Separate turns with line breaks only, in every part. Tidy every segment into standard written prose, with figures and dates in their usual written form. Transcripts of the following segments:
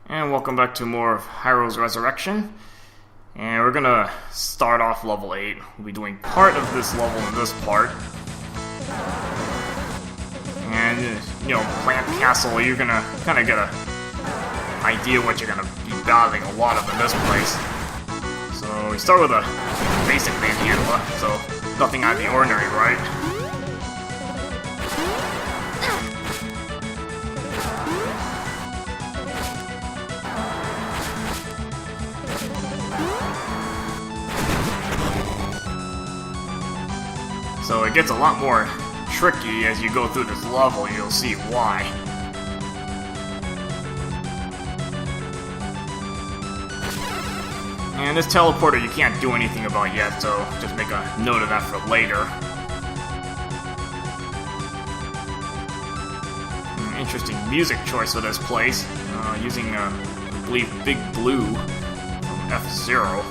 And welcome back to more of Hyrule's Resurrection. And we're gonna start off level 8. We'll be doing part of this level in this part. And, Plant Castle, you're gonna kind of get a idea what you're gonna be battling a lot of in this place. So we start with a basic Mandhandla, so nothing out of the ordinary, right? So it gets a lot more tricky as you go through this level, you'll see why. And this teleporter you can't do anything about yet, so just make a note of that for later. Interesting music choice for this place, using, I believe, Big Blue from F-Zero.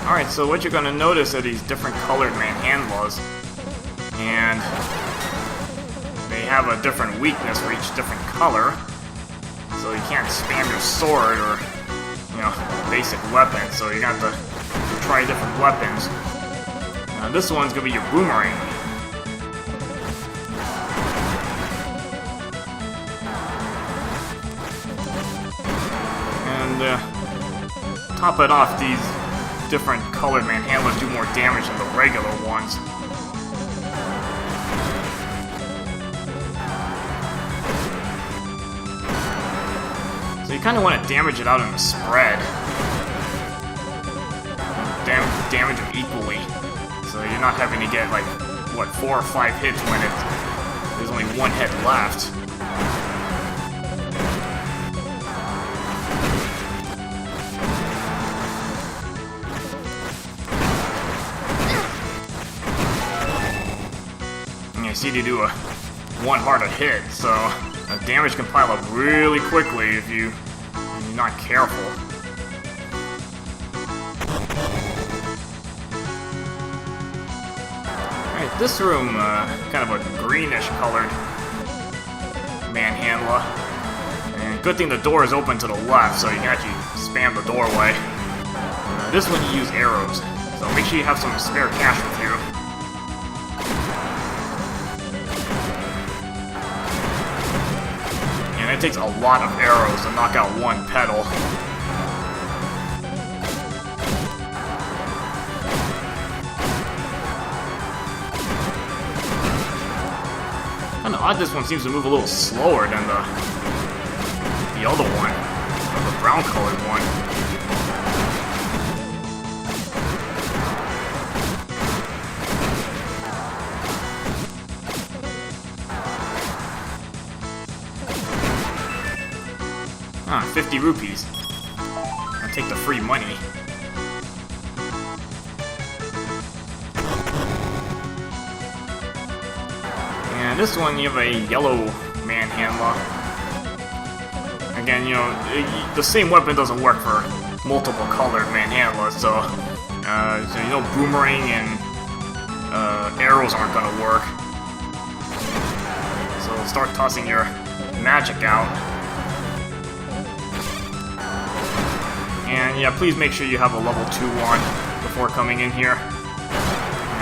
Alright, so what you're going to notice are these different colored manhandlas, and they have a different weakness for each different color, so you can't spam your sword or, basic weapons, so you're going to have to try different weapons. Now this one's going to be your boomerang. And top it off, these different colored manhandlas do more damage than the regular ones. So you kind of want to damage it out in the spread. Damage them equally. So you're not having to get, 4 or 5 hits when there's only one head left. See to do one harder hit, so damage can pile up really quickly if you're not careful. Alright, this room, kind of a greenish colored manhandla. And good thing the door is open to the left, so you can actually spam the doorway. This one you use arrows, so make sure you have some spare cash with you. It takes a lot of arrows to knock out one pedal. Kinda odd this one seems to move a little slower than the other one, the brown colored one. Ah, 50 rupees. I'll take the free money. And this one, you have a yellow manhandla. Again, the same weapon doesn't work for multiple colored manhandlas, so boomerang and arrows aren't gonna work. So start tossing your magic out. And yeah, please make sure you have a level 2 one before coming in here.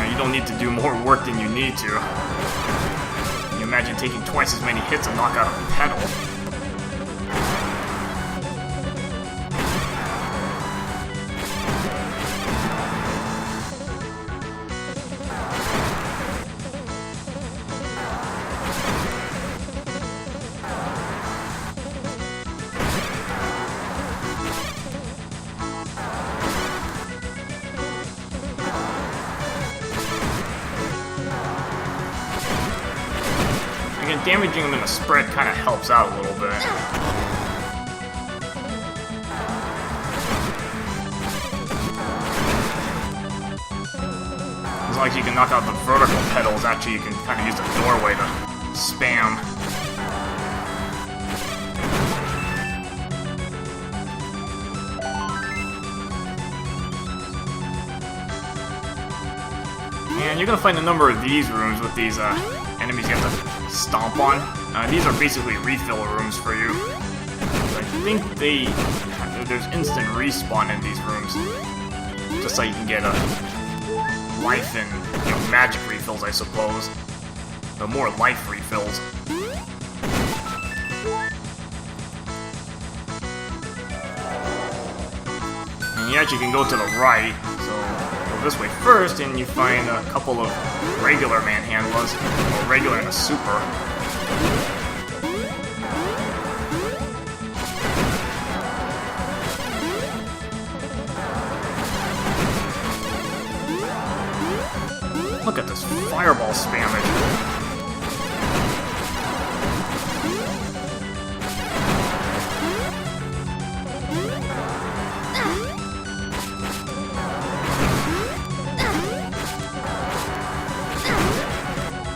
You don't need to do more work than you need to. Can you imagine taking twice as many hits to knock out a pedal? Again, damaging them in the spread kind of helps out a little bit. As long as you can knock out the vertical pedals, actually you can kind of use the doorway to spam. And you're gonna find a number of these rooms with these enemies you have to stomp on. These are basically refill rooms for you. I think there's instant respawn in these rooms, just so you can get life and magic refills, I suppose. But more life refills. And you actually can go to the right, so go this way first, and you find a couple of regular manhandlas, or regular and a super. Look at this fireball spammage.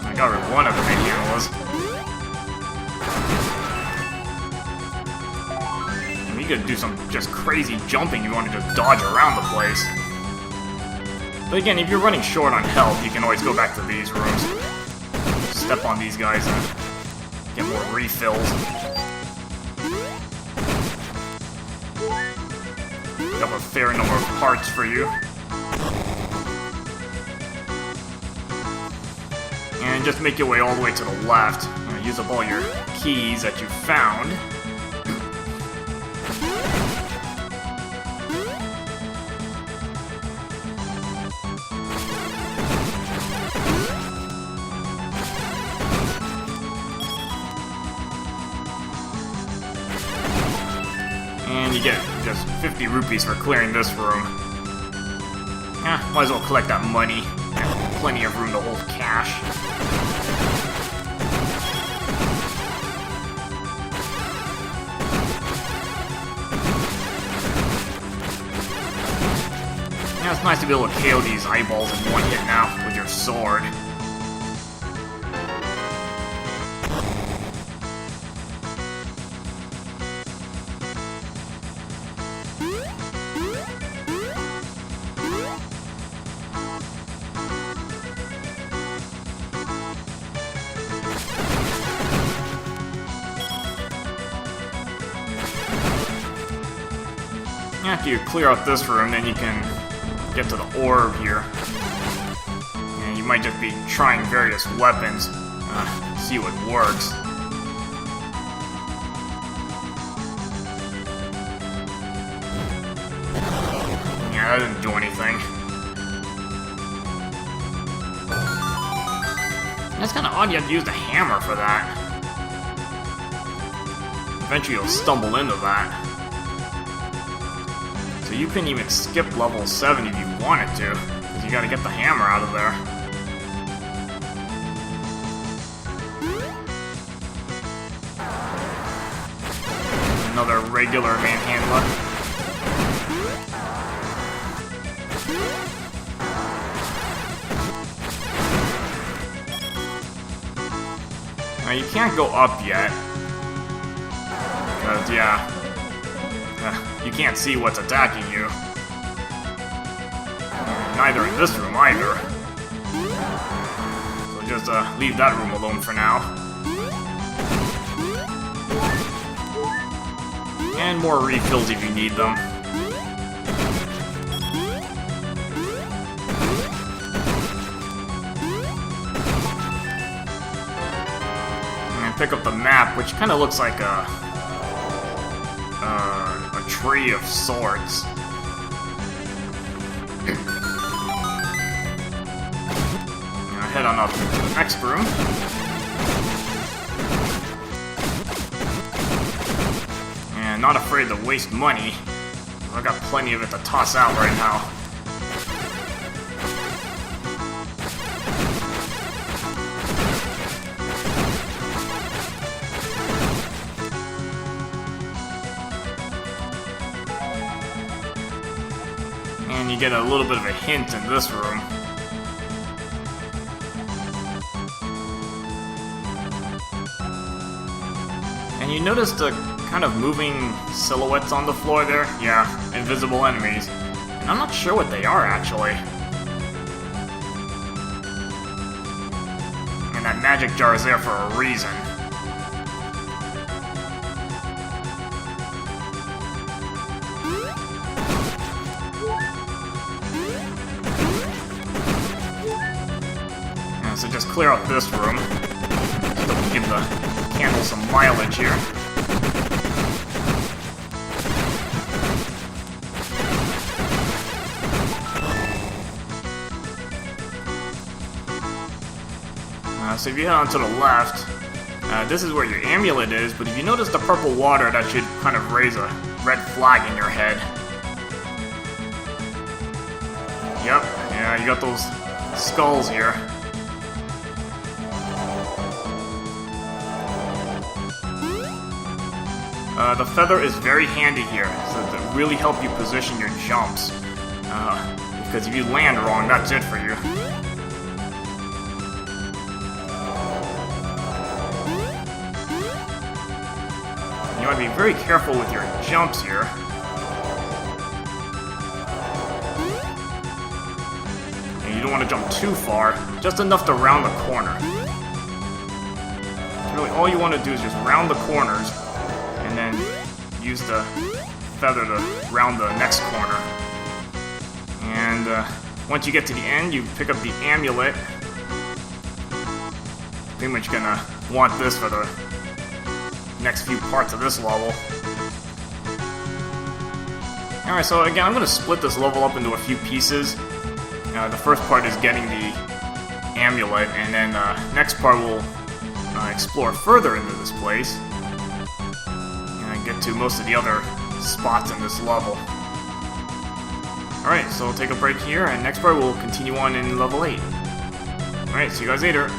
I got rid of one of the manhandlas. And you could do some just crazy jumping. You want to just dodge around the place. But again, if you're running short on health, you can always go back to these rooms. Step on these guys and get more refills. We have a fair number of parts for you. And just make your way all the way to the left. Use up all your keys that you found. And you get just 50 rupees for clearing this room. Might as well collect that money. Plenty of room to hold cash. It's nice to be able to KO these eyeballs in one hit now with your sword. After you clear out this room, then you can get to the orb here. And you might just be trying various weapons, see what works. Yeah, that didn't do anything. That's kind of odd you have to use the hammer for that. Eventually you'll stumble into that. So you couldn't even skip level 7 if you wanted to, because you gotta get the hammer out of there. Another regular manhandla. Now you can't go up yet, because you can't see what's attacking you. Neither in this room either. So just leave that room alone for now. And more refills if you need them. And pick up the map, which kind of looks like a tree of sorts. Now head on up to the next room. And not afraid to waste money. I've got plenty of it to toss out right now. And you get a little bit of a hint in this room. And you notice the kind of moving silhouettes on the floor there? Yeah, invisible enemies. And I'm not sure what they are, actually. That magic jar is there for a reason. So just clear out this room. Just give the candle some mileage here. So if you head on to the left, this is where your amulet is, but if you notice the purple water, that should kind of raise a red flag in your head. Yep, yeah, you got those skulls here. The feather is very handy here, so to really help you position your jumps. Because if you land wrong, that's it for you. You want to be very careful with your jumps here. And you don't want to jump too far, just enough to round the corner. Really, all you want to do is just round the corners, and then use the feather to round the next corner. And once you get to the end, you pick up the amulet. Pretty much gonna want this for the next few parts of this level. Alright, so again, I'm gonna split this level up into a few pieces. The first part is getting the amulet, and then next part we'll explore further into this place. Get to most of the other spots in this level. Alright, so we'll take a break here, and next part we'll continue on in level 8. Alright, see you guys later.